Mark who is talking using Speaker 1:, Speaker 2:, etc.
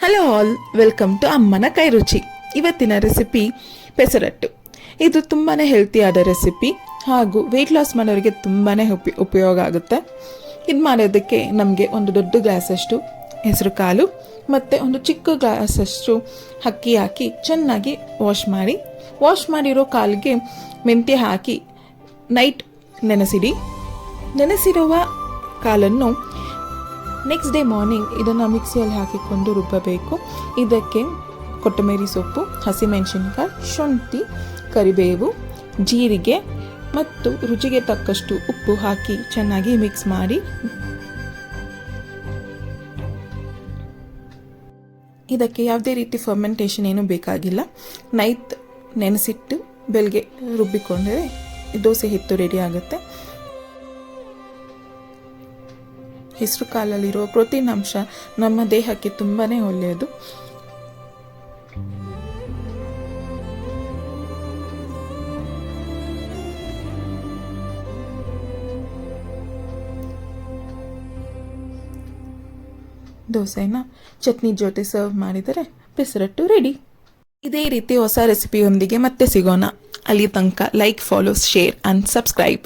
Speaker 1: Hello all, welcome to ಅಮ್ಮನ ಕೈ ರುಚಿ. ಇವತ್ತಿನ ರೆಸಿಪಿ ಪೆಸರಟ್ಟು. ಇದು ತುಂಬಾ ಹೆಲ್ತಿಯಾದ ರೆಸಿಪಿ ಹಾಗೂ ವೆಯ್ಟ್ ಲಾಸ್ ಮಾಡೋರಿಗೆ ತುಂಬಾ ಉಪಯೋಗ ಆಗುತ್ತೆ. ಇದು ಮಾಡೋದಕ್ಕೆ ನಮಗೆ ಒಂದು ದೊಡ್ಡ ಗ್ಲಾಸಷ್ಟು ಹೆಸರು ಕಾಳು ಮತ್ತು ಒಂದು ಚಿಕ್ಕ ಗ್ಲಾಸಷ್ಟು ಅಕ್ಕಿ ಹಾಕಿ ಚೆನ್ನಾಗಿ ವಾಶ್ ಮಾಡಿರೋ ಕಾಲಿಗೆ ಮೆಂತ್ಯ ಹಾಕಿ ನೈಟ್ ನೆನೆಸಿರುವ ಕಾಲನ್ನು ನೆಕ್ಸ್ಟ್ ಡೇ ಮಾರ್ನಿಂಗ್ ಇದನ್ನು ಮಿಕ್ಸಿಯಲ್ಲಿ ಹಾಕಿಕೊಂಡು ರುಬ್ಬಬೇಕು. ಇದಕ್ಕೆ ಕೊತ್ತಂಬರಿ ಸೊಪ್ಪು, ಹಸಿಮೆಣಸಿನಕಾಯಿ, ಶುಂಠಿ, ಕರಿಬೇವು, ಜೀರಿಗೆ ಮತ್ತು ರುಚಿಗೆ ತಕ್ಕಷ್ಟು ಉಪ್ಪು ಹಾಕಿ ಚೆನ್ನಾಗಿ ಮಿಕ್ಸ್ ಮಾಡಿ ಇದಕ್ಕೆ ಯಾವುದೇ ರೀತಿ ಫರ್ಮೆಂಟೇಷನ್ ಏನೂ ಬೇಕಾಗಿಲ್ಲ. ನೈಟ್ ನೆನೆಸಿಟ್ಟು ಬೆಳಗ್ಗೆ ರುಬ್ಬಿಕೊಂಡ್ರೆ ದೋಸೆ ಹಿಟ್ಟು ರೆಡಿ ಆಗುತ್ತೆ. ಹೆಸರು ಕಾಲಲ್ಲಿರುವ ಪ್ರೋಟೀನ್ ಅಂಶ ನಮ್ಮ ದೇಹಕ್ಕೆ ತುಂಬಾ ಒಳ್ಳೆಯದು. ದೋಸೆನ ಚಟ್ನಿ ಜೊತೆ ಸರ್ವ್ ಮಾಡಿದರೆ ಪೆಸರಟ್ಟು ರೆಡಿ. ಇದೇ ರೀತಿ ಹೊಸ ರೆಸಿಪಿಯೊಂದಿಗೆ ಮತ್ತೆ ಸಿಗೋಣ. ಅಲ್ಲಿ ತನಕ like, follow, share and subscribe.